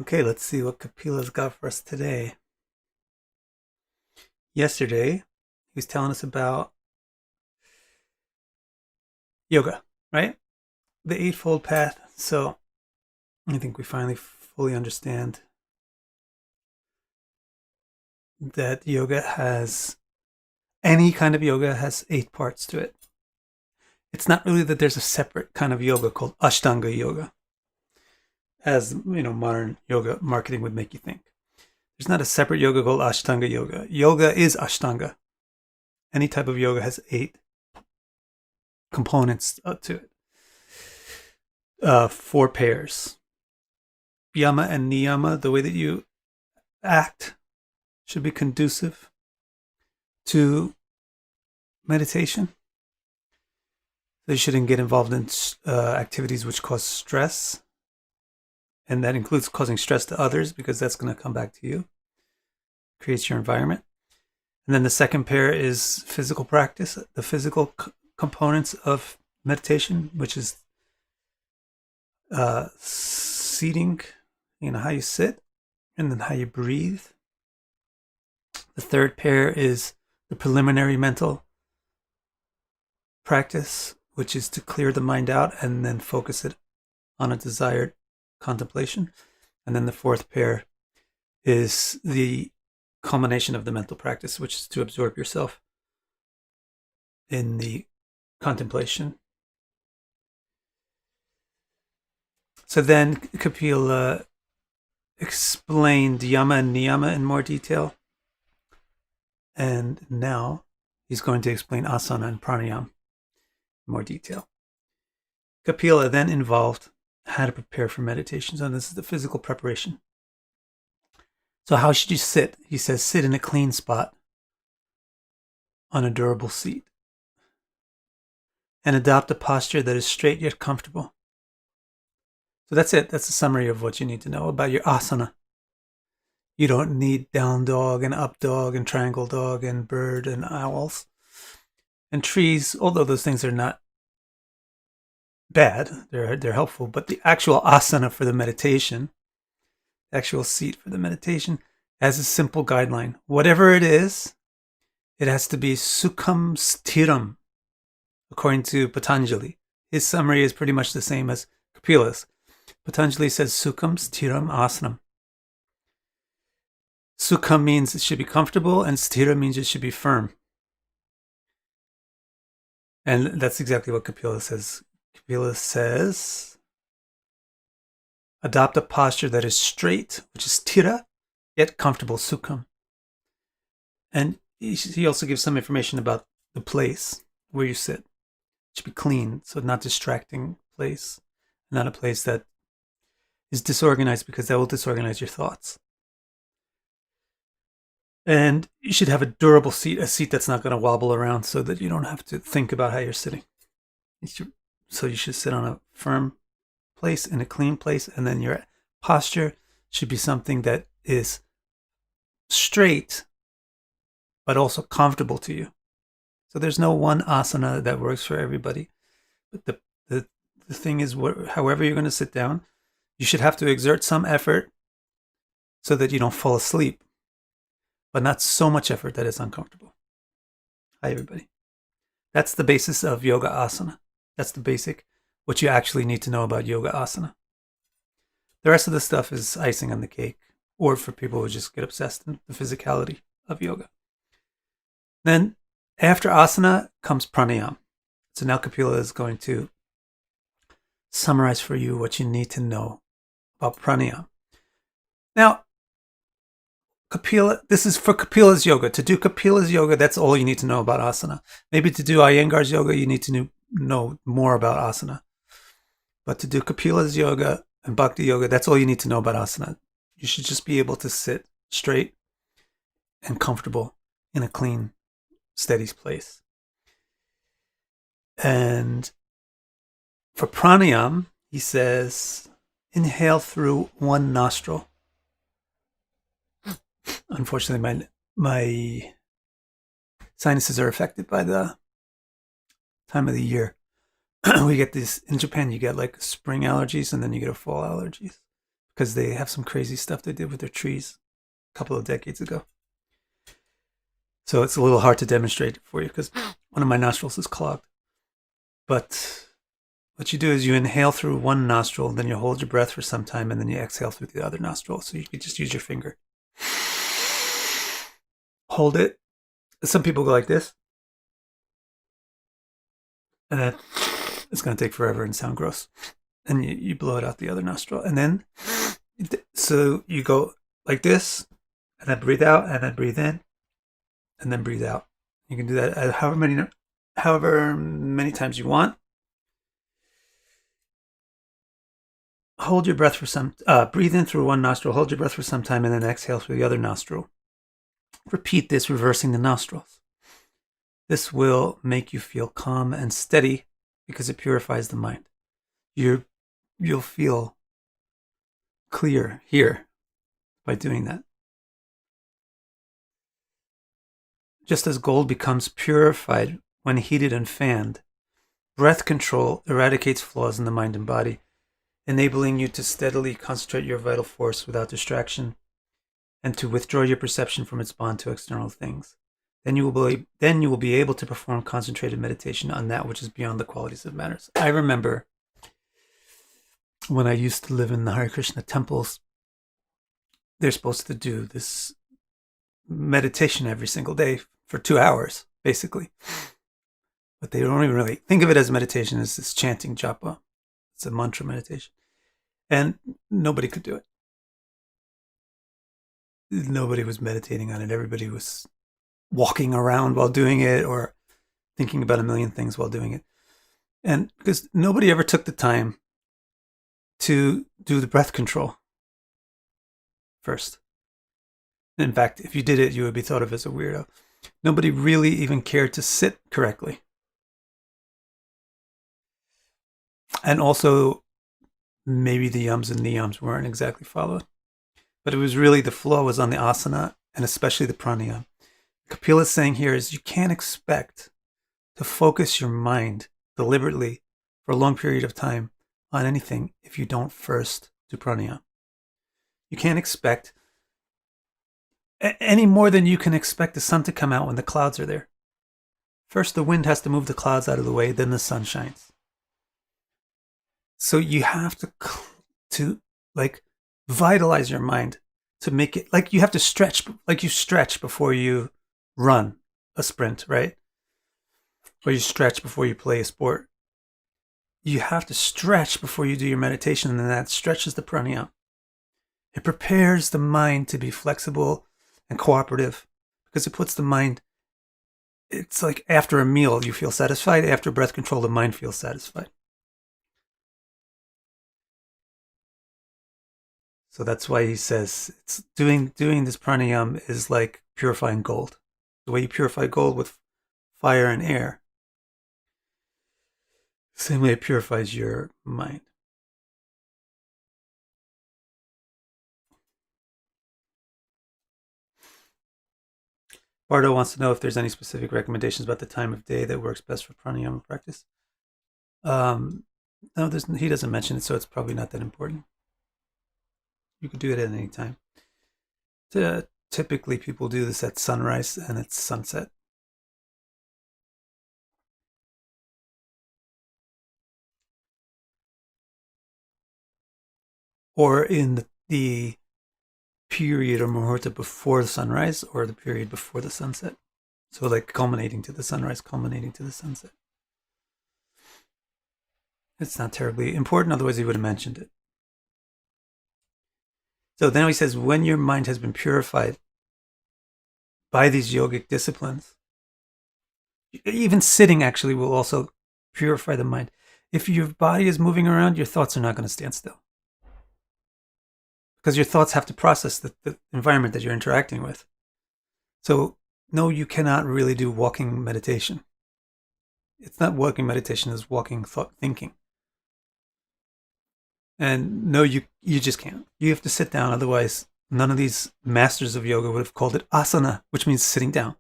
Okay, let's see what Kapila's got for us today. Yesterday, he was telling us about yoga, right? The eightfold path. So I think we finally fully understand that any kind of yoga has 8 parts to it. It's not really that there's a separate kind of yoga called Ashtanga yoga, as modern yoga marketing would make you think. There's not a separate yoga called Ashtanga yoga. Yoga is Ashtanga. Any type of yoga has 8 components to it. 4 pairs. Yama and niyama, the way that you act, should be conducive to meditation. So you shouldn't get involved in activities which cause stress. And that includes causing stress to others, because that's going to come back to you. Creates your environment. And then the second pair is physical practice, the physical components of meditation, which is seating, how you sit, and then how you breathe. The third pair is the preliminary mental practice, which is to clear the mind out and then focus it on a desired contemplation. And then the fourth pair is the culmination of the mental practice, which is to absorb yourself in the contemplation. So then Kapila explained yama and niyama in more detail. And now he's going to explain asana and pranayama in more detail. Kapila then involved how to prepare for meditation. So this is the physical preparation. So how should you sit? He says, sit in a clean spot on a durable seat and adopt a posture that is straight yet comfortable. So that's it. That's a summary of what you need to know about your asana. You don't need down dog and up dog and triangle dog and bird and owls and trees, although those things are not bad. They're helpful. But the actual asana for the meditation, actual seat for the meditation, has a simple guideline. Whatever it is, it has to be sukham sthiram, according to Patanjali. His summary is pretty much the same as Kapila's. Patanjali says sukham sthiram asanam. Sukham means it should be comfortable, and sthira means it should be firm. And that's exactly what Kapila says. Kapila says, adopt a posture that is straight, which is sthira, yet comfortable, sukham. And he also gives some information about the place where you sit. It should be clean, so not distracting place, not a place that is disorganized, because that will disorganize your thoughts. And you should have a durable seat, a seat that's not going to wobble around, so that you don't have to think about how you're sitting. So you should sit on a firm place, in a clean place, and then your posture should be something that is straight, but also comfortable to you. So there's no one asana that works for everybody. But the thing is, however you're going to sit down, you should have to exert some effort so that you don't fall asleep, but not so much effort that it's uncomfortable. Hi, everybody. That's the basis of yoga asana. That's the basic, what you actually need to know about yoga asana. The rest of the stuff is icing on the cake, or for people who just get obsessed in the physicality of yoga. Then after asana comes pranayama. So now Kapila is going to summarize for you what you need to know about pranayama. Now, this is for Kapila's yoga. To do Kapila's yoga, that's all you need to know about asana. Maybe to do Iyengar's yoga, you need to know more about asana. But to do Kapila's yoga and Bhakti yoga, that's all you need to know about asana. You should just be able to sit straight and comfortable in a clean, steady place. And for pranayama, he says, inhale through one nostril. Unfortunately, my sinuses are affected by the time of the year. We get this in Japan. You get like spring allergies, and then you get a fall allergies because they have some crazy stuff they did with their trees a couple of decades ago. So it's a little hard to demonstrate for you because one of my nostrils is clogged. But what you do is you inhale through one nostril, then you hold your breath for some time, and then you exhale through the other nostril. So you could just use your finger. Hold it. Some people go like this. And then it's going to take forever and sound gross. And you blow it out the other nostril. And then, so you go like this, and then breathe out, and then breathe in, and then breathe out. You can do that however many times you want. Hold your breath for breathe in through one nostril, hold your breath for some time, and then exhale through the other nostril. Repeat this, reversing the nostrils. This will make you feel calm and steady because it purifies the mind. You'll feel clear here by doing that. Just as gold becomes purified when heated and fanned, breath control eradicates flaws in the mind and body, enabling you to steadily concentrate your vital force without distraction and to withdraw your perception from its bond to external things. Then you will be able to perform concentrated meditation on that which is beyond the qualities of matters. I remember when I used to live in the Hare Krishna temples, they're supposed to do this meditation every single day for 2 hours, basically. But they don't even really think of it as meditation. It's this chanting japa. It's a mantra meditation. And nobody could do it. Nobody was meditating on it. Everybody was walking around while doing it or thinking about a million things while doing it. And because nobody ever took the time to do the breath control first. In fact, if you did it, you would be thought of as a weirdo. Nobody really even cared to sit correctly. And also, maybe the yums and niyams weren't exactly followed. But it was really the flow was on the asana and especially the pranayama. Kapila is saying here is you can't expect to focus your mind deliberately for a long period of time on anything if you don't first do pranayama. You can't expect any more than you can expect the sun to come out when the clouds are there. First, the wind has to move the clouds out of the way, then the sun shines. So you have to vitalize your mind to make it like you have to stretch, like you stretch before you run a sprint, right? Or you stretch before you play a sport. You have to stretch before you do your meditation, and then that stretches the pranayama. It prepares the mind to be flexible and cooperative because it puts the mind, it's like after a meal, you feel satisfied. After breath control, the mind feels satisfied. So that's why he says it's doing this pranayama is like purifying gold. The way you purify gold with fire and air, the same way it purifies your mind. Bardo wants to know if there's any specific recommendations about the time of day that works best for pranayama practice. No, he doesn't mention it, so it's probably not that important. You could do it at any time. Typically, people do this at sunrise and at sunset. Or in the period or muhurta before the sunrise or the period before the sunset. So like culminating to the sunrise, culminating to the sunset. It's not terribly important, otherwise he would have mentioned it. So then he says, when your mind has been purified by these yogic disciplines, even sitting actually will also purify the mind. If your body is moving around, your thoughts are not going to stand still. Because your thoughts have to process the environment that you're interacting with. So, no, you cannot really do walking meditation. It's not walking meditation, it's walking thinking. And no, you just can't. You have to sit down, otherwise none of these masters of yoga would have called it asana, which means sitting down.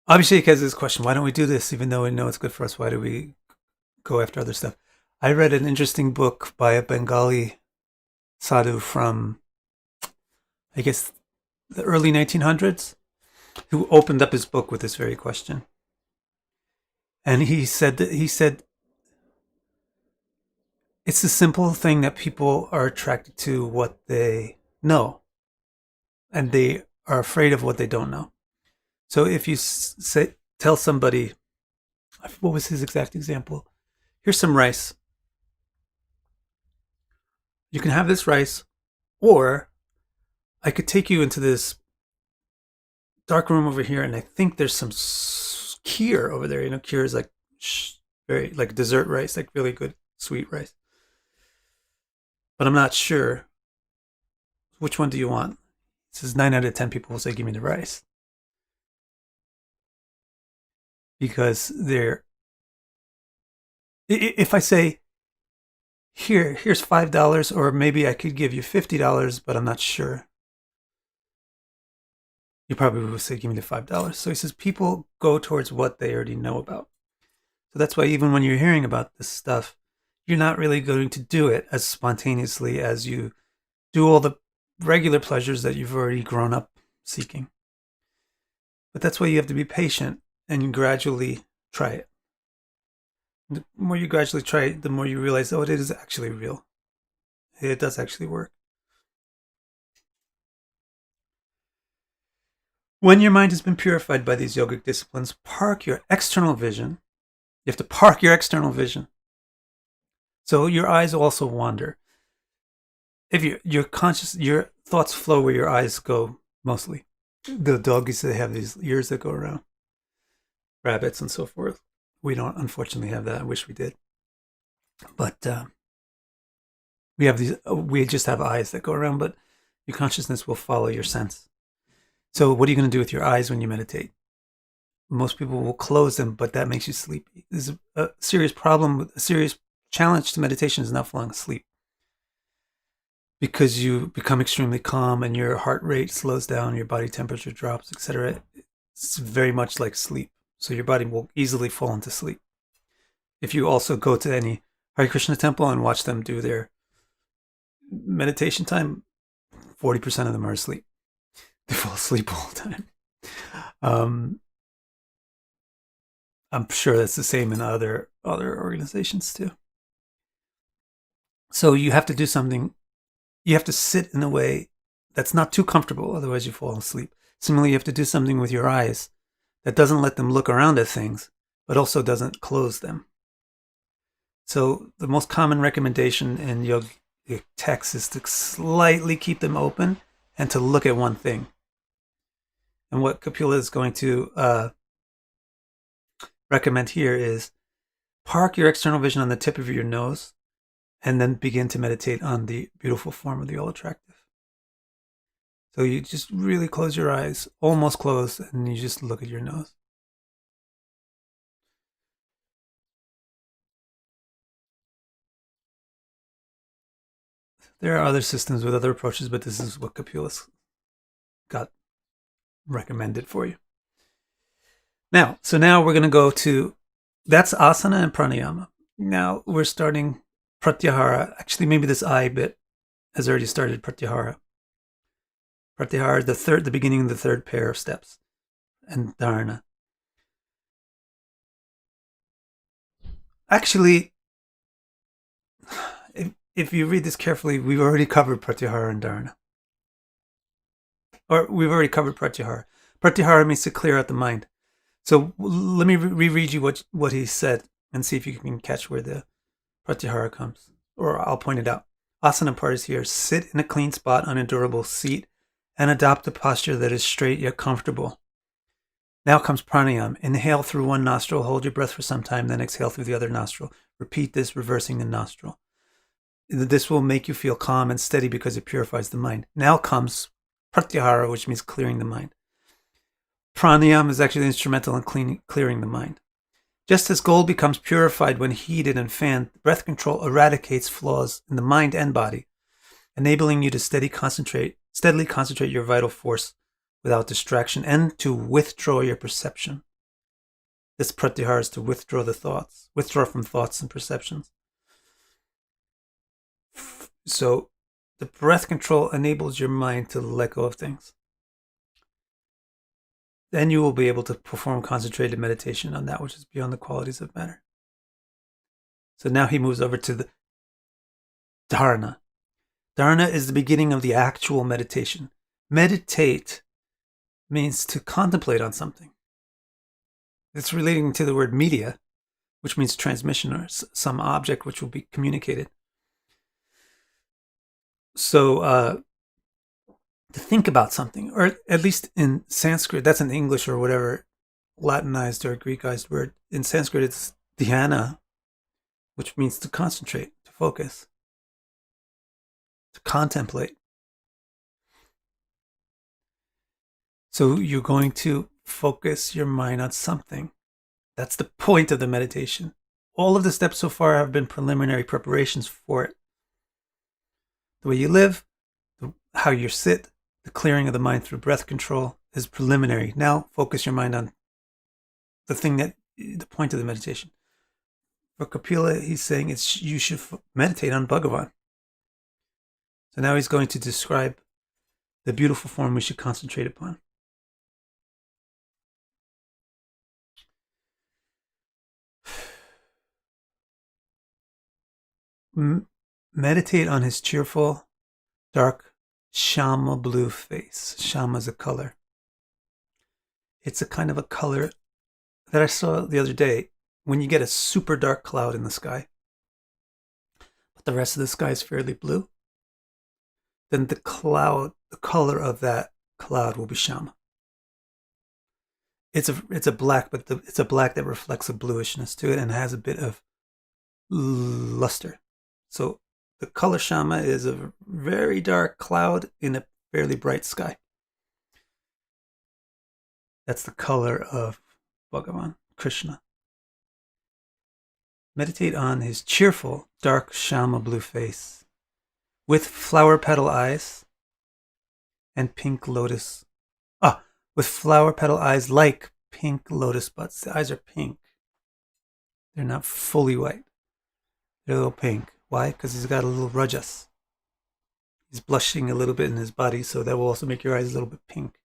Abhishek has this question: why don't we do this, even though we know it's good for us? Why do we go after other stuff? I read an interesting book by a Bengali sadhu from, I guess, the early 1900s, who opened up his book with this very question. And he said it's a simple thing that people are attracted to what they know, and they are afraid of what they don't know. So if you tell somebody, what was his exact example? Here's some rice. You can have this rice, or I could take you into this dark room over here, and I think there's some kheer over there. Kheer is like very like dessert rice, like really good sweet rice. But I'm not sure. Which one do you want? It says 9 out of 10 people will say, give me the rice. Because if I say, here's $5, or maybe I could give you $50, but I'm not sure, you probably would say, give me the $5. So he says people go towards what they already know about. So that's why even when you're hearing about this stuff, you're not really going to do it as spontaneously as you do all the regular pleasures that you've already grown up seeking. But that's why you have to be patient and gradually try it. The more you gradually try it, the more you realize, oh, it is actually real. It does actually work. When your mind has been purified by these yogic disciplines, park your external vision. You have to park your external vision. So your eyes also wander. If you're conscious, your thoughts flow where your eyes go mostly. The doggies, they have these ears that go around. Rabbits and so forth. We don't, unfortunately, have that. I wish we did. But we have these. We just have eyes that go around, but your consciousness will follow your sense. So what are you going to do with your eyes when you meditate? Most people will close them, but that makes you sleepy. There's a serious problem, a serious challenge to meditation is not falling asleep. Because you become extremely calm and your heart rate slows down, your body temperature drops, etc. It's very much like sleep. So your body will easily fall into sleep. If you also go to any Hare Krishna temple and watch them do their meditation time, 40% of them are asleep. They fall asleep all the time. I'm sure that's the same in other organizations too. So you have to do something. You have to sit in a way that's not too comfortable, otherwise you fall asleep. Similarly, you have to do something with your eyes that doesn't let them look around at things, but also doesn't close them. So the most common recommendation in yogic texts is to slightly keep them open and to look at one thing. And what Kapila is going to recommend here is park your external vision on the tip of your nose and then begin to meditate on the beautiful form of the all-attractive. So you just really close your eyes, almost closed, and you just look at your nose. There are other systems with other approaches, but this is what Kapila's got recommended for you. Now we're going to go to, that's asana and pranayama. Now we're starting pratyahara. Actually, maybe this I bit has already started pratyahara. Pratyahara is the beginning of the third pair of steps, and dharana. Actually, if you read this carefully, we've already covered pratyahara and dharana. Or we've already covered pratyahara. Pratyahara means to clear out the mind. So let me reread you what he said and see if you can catch where the pratyahara comes. Or I'll point it out. Asana part is here. Sit in a clean spot on a durable seat and adopt a posture that is straight yet comfortable. Now comes pranayama. Inhale through one nostril, hold your breath for some time, then exhale through the other nostril. Repeat this, reversing the nostril. This will make you feel calm and steady because it purifies the mind. Now comes pratyahara, which means clearing the mind. Pranayama is actually instrumental in clearing the mind. Just as gold becomes purified when heated and fanned, breath control eradicates flaws in the mind and body, enabling you to steadily concentrate your vital force without distraction and to withdraw your perception This pratyahara is to withdraw from thoughts and perceptions. So the breath control enables your mind to let go of things. Then you will be able to perform concentrated meditation on that which is beyond the qualities of matter. So now he moves over to the dharana. Dharana is the beginning of the actual meditation. Meditate means to contemplate on something. It's relating to the word media, which means transmission or some object which will be communicated. So to think about something, or at least in Sanskrit, that's in English or whatever Latinized or Greekized word. In Sanskrit, it's dhyana, which means to concentrate, to focus, to contemplate. So you're going to focus your mind on something. That's the point of the meditation. All of the steps so far have been preliminary preparations for it. The way you live, how you sit, the clearing of the mind through breath control is preliminary. Now focus your mind on the point of the meditation. For Kapila, he's saying you should meditate on Bhagavan. So now he's going to describe the beautiful form we should concentrate upon. Meditate on his cheerful, dark, shama blue face. Shama is a color. It's a kind of a color that I saw the other day when you get a super dark cloud in the sky, but the rest of the sky is fairly blue. Then the color of that cloud will be shama. It's a black, but it's a black that reflects a bluishness to it and has a bit of luster. So the color shama is a very dark cloud in a fairly bright sky. That's the color of Bhagavan, Krishna. Meditate on his cheerful, dark shama blue face with flower petal eyes and pink lotus. With flower petal eyes like pink lotus buds. The eyes are pink. They're not fully white. They're a little pink. Why? Because he's got a little rajas. He's blushing a little bit in his body, so that will also make your eyes a little bit pink.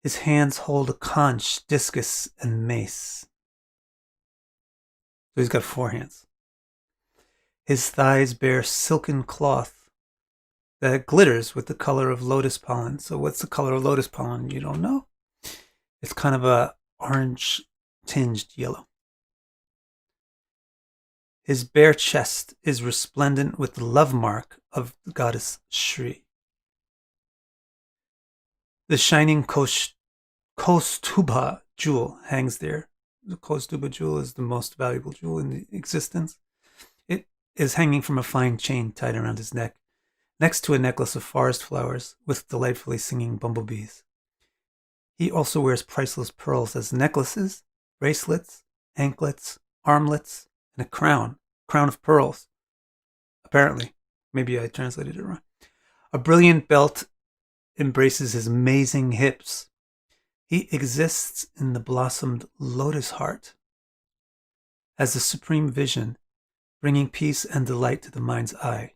His hands hold a conch, discus, and mace. So he's got 4 hands. His thighs bear silken cloth that glitters with the color of lotus pollen. So what's the color of lotus pollen? You don't know? It's kind of a orange-tinged yellow. His bare chest is resplendent with the love mark of the goddess Shri. The shining Kaustubha jewel hangs there. The Kaustubha jewel is the most valuable jewel in existence. It is hanging from a fine chain tied around his neck, next to a necklace of forest flowers with delightfully singing bumblebees. He also wears priceless pearls as necklaces, bracelets, anklets, armlets, and a crown of pearls. Apparently, maybe I translated it wrong. A brilliant belt embraces his amazing hips. He exists in the blossomed lotus heart as the supreme vision, bringing peace and delight to the mind's eye.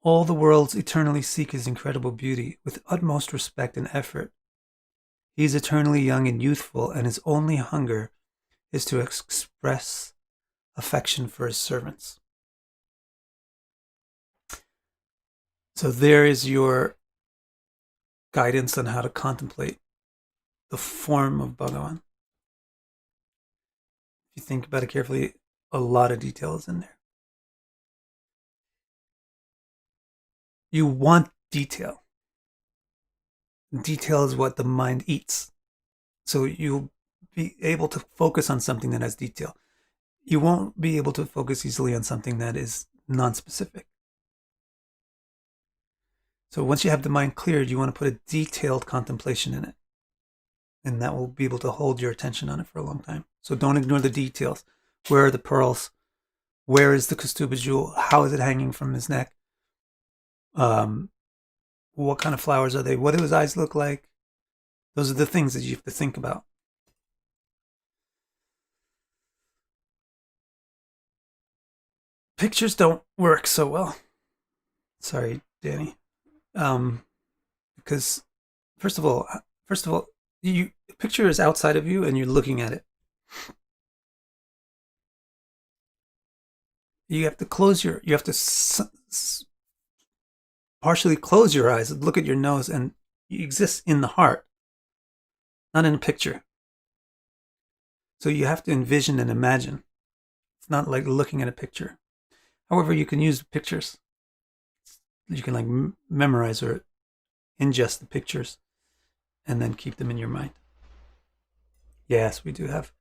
All the worlds eternally seek his incredible beauty with utmost respect and effort. He is eternally young and youthful, and his only hunger is to express affection for his servants. So there is your guidance on how to contemplate the form of Bhagavan. If you think about it carefully, a lot of detail is in there. You want detail. Detail is what the mind eats. So you'll be able to focus on something that has detail. You won't be able to focus easily on something that is non-specific. So once you have the mind cleared, you want to put a detailed contemplation in it. And that will be able to hold your attention on it for a long time. So don't ignore the details. Where are the pearls? Where is the Kaustubha jewel? How is it hanging from his neck? What kind of flowers are they? What do his eyes look like? Those are the things that you have to think about. Pictures don't work so well. Sorry, Danny. Because first of all, you picture is outside of you, and you're looking at it. You have to partially close your eyes and look at your nose, and you exist in the heart, not in a picture. So you have to envision and imagine. It's not like looking at a picture. However, you can use pictures. You can like memorize or ingest the pictures and then keep them in your mind. Yes, we do have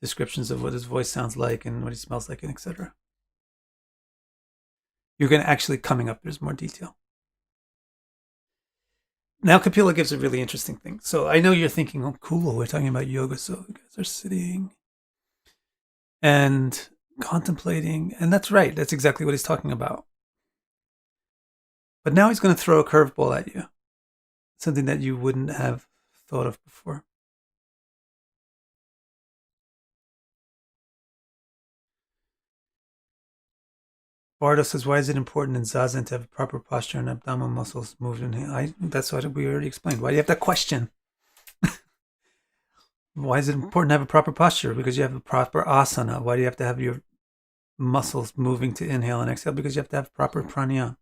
descriptions of what his voice sounds like and what he smells like, and etc. You're going to actually coming up, there's more detail. Now Kapila gives a really interesting thing. So I know you're thinking, oh, cool, we're talking about yoga, so you guys are sitting and contemplating. And that's right, that's exactly what he's talking about. But now he's going to throw a curveball at you, something that you wouldn't have thought of before. Bardo says, why is it important in Zazen to have a proper posture and abdominal muscles moved in? That's what we already explained. Why do you have that question? Why is it important to have a proper posture? Because you have a proper asana. Why do you have to have your muscles moving to inhale and exhale? Because you have to have proper pranayama.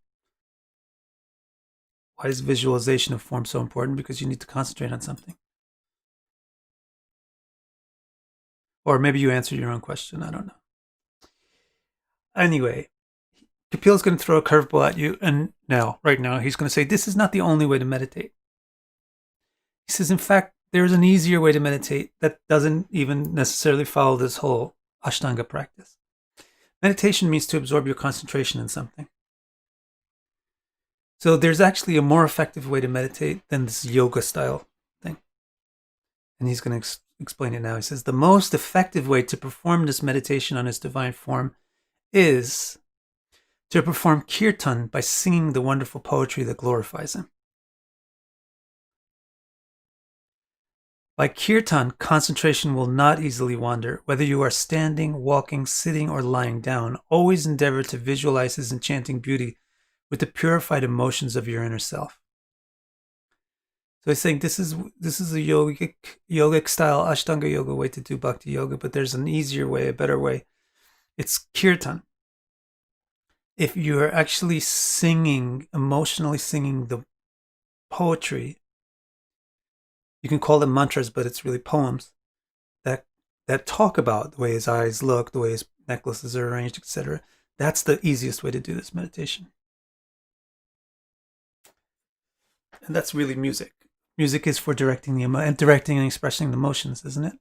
Why is visualization of form so important? Because you need to concentrate on something. Or maybe you answer your own question. I don't know. Anyway, Kapil's going to throw a curveball at you, and right now, he's going to say, this is not the only way to meditate. He says, in fact, there's an easier way to meditate that doesn't even necessarily follow this whole Ashtanga practice. Meditation means to absorb your concentration in something. So there's actually a more effective way to meditate than this yoga style thing. And he's going to explain it now. He says, the most effective way to perform this meditation on his divine form is to perform Kirtan by singing the wonderful poetry that glorifies him. By Kirtan, concentration will not easily wander. Whether you are standing, walking, sitting, or lying down, always endeavor to visualize his enchanting beauty with the purified emotions of your inner self. So he's saying this is a yogic style, Ashtanga yoga way to do Bhakti yoga, but there's an easier way, a better way. It's Kirtan. If you're actually emotionally singing the poetry, you can call them mantras, but it's really poems that talk about the way his eyes look, the way his necklaces are arranged, etc. That's the easiest way to do this meditation. And that's really music. Music is for directing and expressing the emotions, isn't it?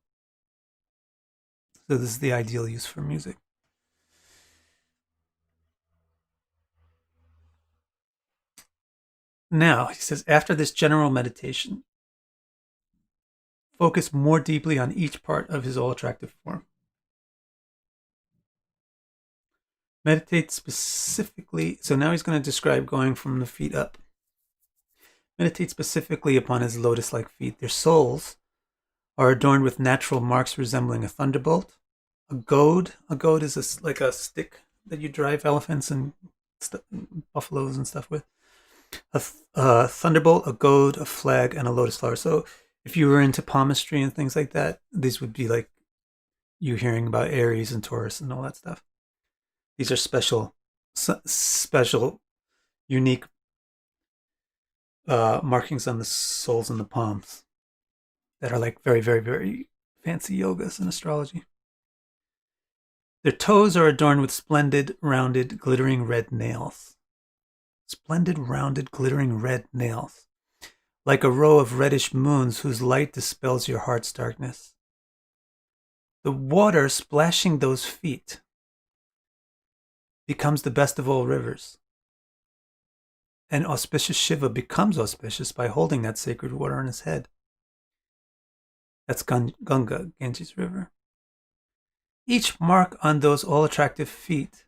So this is the ideal use for music. Now, he says, after this general meditation, focus more deeply on each part of his all-attractive form. Meditate specifically, so now he's going to describe going from the feet up. Meditate specifically upon his lotus-like feet. Their soles are adorned with natural marks resembling a thunderbolt, a goad. A goad is like a stick that you drive elephants and buffaloes and stuff with. A thunderbolt, a goad, a flag, and a lotus flower. So if you were into palmistry and things like that, these would be like you hearing about Aries and Taurus and all that stuff. These are special, unique markings on the soles and the palms that are like very, very, very fancy yogas in astrology. Their toes are adorned with splendid, rounded, glittering red nails. Splendid, rounded, glittering red nails, like a row of reddish moons whose light dispels your heart's darkness. The water splashing those feet becomes the best of all rivers. And auspicious Shiva becomes auspicious by holding that sacred water on his head. That's Ganga, Ganges River. Each mark on those all-attractive feet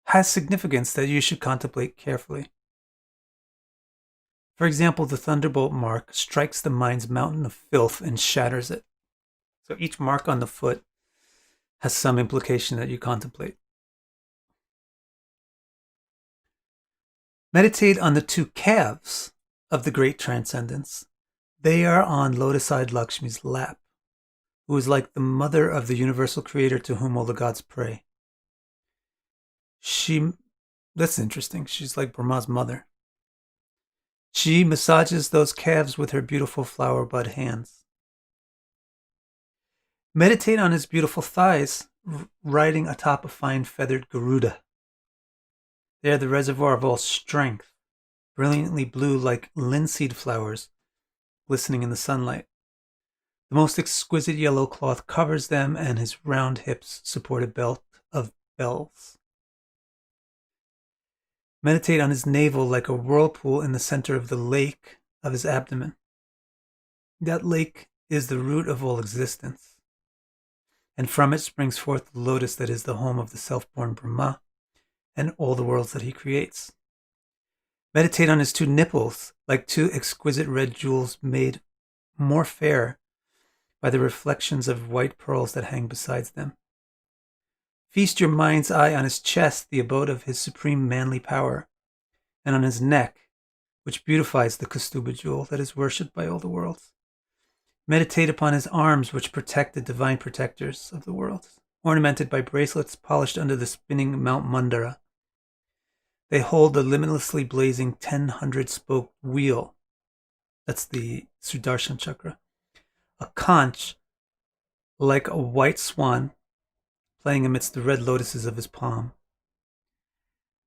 has significance that you should contemplate carefully. For example, the thunderbolt mark strikes the mind's mountain of filth and shatters it. So each mark on the foot has some implication that you contemplate. Meditate on the two calves of the great transcendence. They are on lotus-eyed Lakshmi's lap, who is like the mother of the universal creator to whom all the gods pray. That's interesting. She's like Brahma's mother. She massages those calves with her beautiful flower bud hands. Meditate on his beautiful thighs, riding atop a fine feathered Garuda. They are the reservoir of all strength, brilliantly blue like linseed flowers, glistening in the sunlight. The most exquisite yellow cloth covers them, and his round hips support a belt of bells. Meditate on his navel like a whirlpool in the center of the lake of his abdomen. That lake is the root of all existence, and from it springs forth the lotus that is the home of the self-born Brahma and all the worlds that he creates. Meditate on his two nipples like two exquisite red jewels made more fair by the reflections of white pearls that hang beside them. Feast your mind's eye on his chest, the abode of his supreme manly power, and on his neck, which beautifies the Kaustubha jewel that is worshipped by all the worlds. Meditate upon his arms, which protect the divine protectors of the worlds, ornamented by bracelets polished under the spinning Mount Mandara. They hold the limitlessly blazing 1,000-spoked wheel. That's the Sudarshan chakra. A conch like a white swan playing amidst the red lotuses of his palm.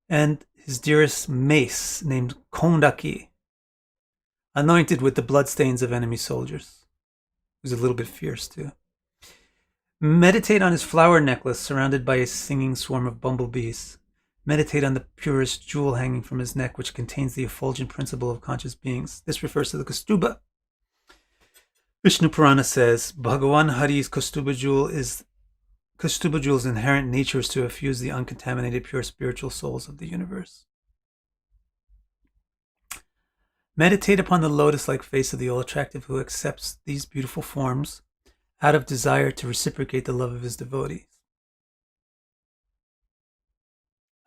And his dearest mace, named Kondaki, anointed with the bloodstains of enemy soldiers. He was a little bit fierce too. Meditate on his flower necklace surrounded by a singing swarm of bumblebees. Meditate on the purest jewel hanging from his neck, which contains the effulgent principle of conscious beings. This refers to the Kaustubha. Vishnu Purana says, Bhagavan Hari's Kaustubha jewel's inherent nature is to effuse the uncontaminated pure spiritual souls of the universe. Meditate upon the lotus-like face of the all-attractive who accepts these beautiful forms out of desire to reciprocate the love of his devotees.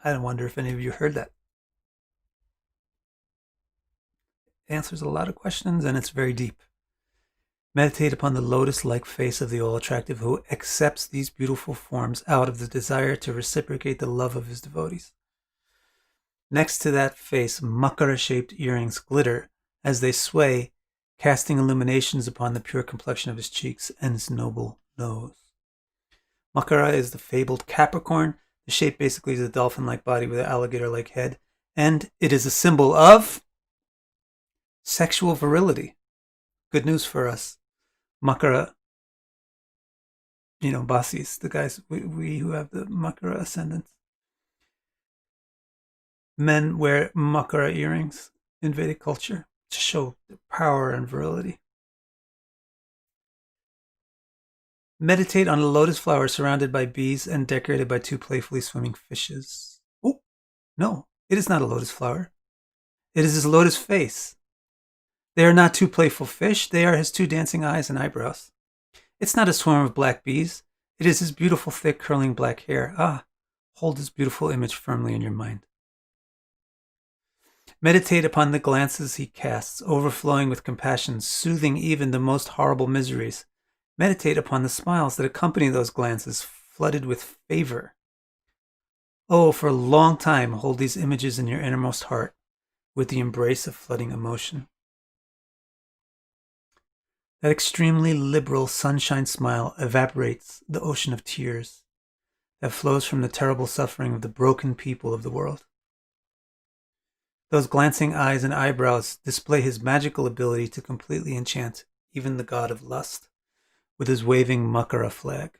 I wonder if any of you heard that. It answers a lot of questions, and it's very deep. Meditate upon the lotus-like face of the all-attractive who accepts these beautiful forms out of the desire to reciprocate the love of his devotees. Next to that face, makara-shaped earrings glitter as they sway, casting illuminations upon the pure complexion of his cheeks and his noble nose. Makara is the fabled Capricorn. The shape basically is a dolphin-like body with an alligator-like head, and it is a symbol of sexual virility. Good news for us. Makara, Basis, the guys, we who have the Makara ascendant. Men wear Makara earrings in Vedic culture to show their power and virility. Meditate on a lotus flower surrounded by bees and decorated by two playfully swimming fishes. Oh, no, it is not a lotus flower. It is his lotus face. They are not two playful fish. They are his two dancing eyes and eyebrows. It's not a swarm of black bees. It is his beautiful, thick, curling black hair. Hold his beautiful image firmly in your mind. Meditate upon the glances he casts, overflowing with compassion, soothing even the most horrible miseries. Meditate upon the smiles that accompany those glances, flooded with favor. Oh, for a long time, hold these images in your innermost heart, with the embrace of flooding emotion. That extremely liberal sunshine smile evaporates the ocean of tears that flows from the terrible suffering of the broken people of the world. Those glancing eyes and eyebrows display his magical ability to completely enchant even the god of lust with his waving Makara flag.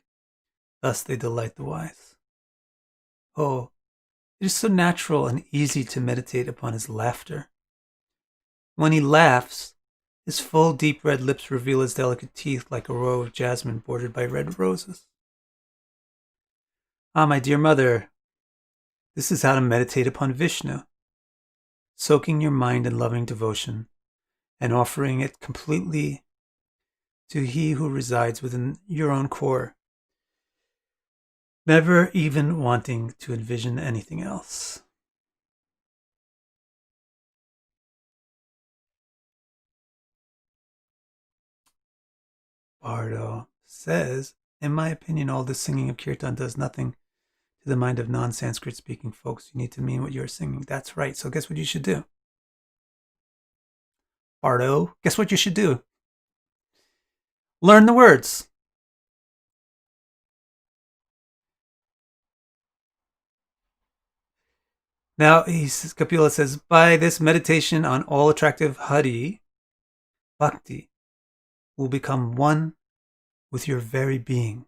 Thus they delight the wise. Oh, it is so natural and easy to meditate upon his laughter. When he laughs, his full, deep red lips reveal his delicate teeth like a row of jasmine bordered by red roses. My dear mother, this is how to meditate upon Vishnu, soaking your mind in loving devotion and offering it completely to he who resides within your own core, never even wanting to envision anything else. Bardo says, in my opinion, all this singing of Kirtan does nothing to the mind of non-Sanskrit speaking folks. You need to mean what you're singing. That's right. So guess what you should do? Bardo, guess what you should do? Learn the words. Now, Kapila says, by this meditation on all attractive Hari, Bhakti will become one with your very being,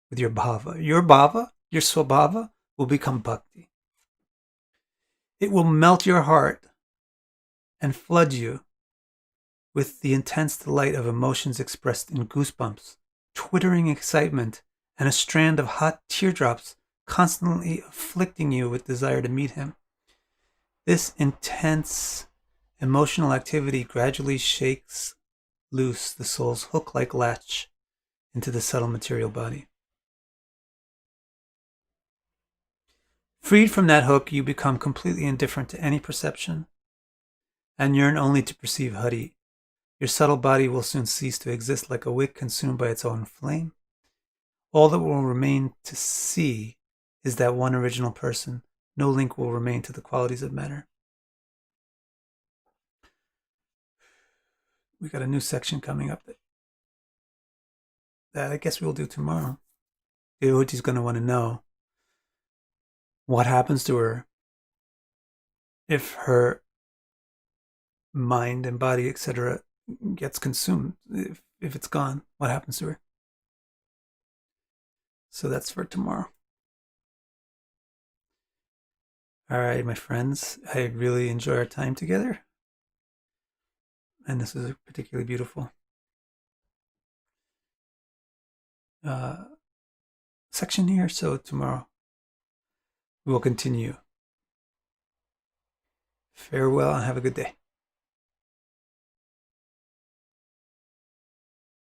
with your bhava. Your bhava, your swabhava, will become Bhakti. It will melt your heart and flood you with the intense delight of emotions expressed in goosebumps, twittering excitement, and a strand of hot teardrops constantly afflicting you with desire to meet him. This intense emotional activity gradually shakes loose the soul's hook-like latch into the subtle material body. Freed from that hook, you become completely indifferent to any perception and yearn only to perceive Hari. Your subtle body will soon cease to exist like a wick consumed by its own flame. All that will remain to see is that one original person. No link will remain to the qualities of matter. We got a new section coming up that I guess we'll do tomorrow. Devotee's going to want to know what happens to her if her mind and body, etc., gets consumed. If it's gone, what happens to her? So that's for tomorrow. All right, my friends, I really enjoy our time together. And this was a particularly beautiful section here. So tomorrow we will continue. Farewell and have a good day.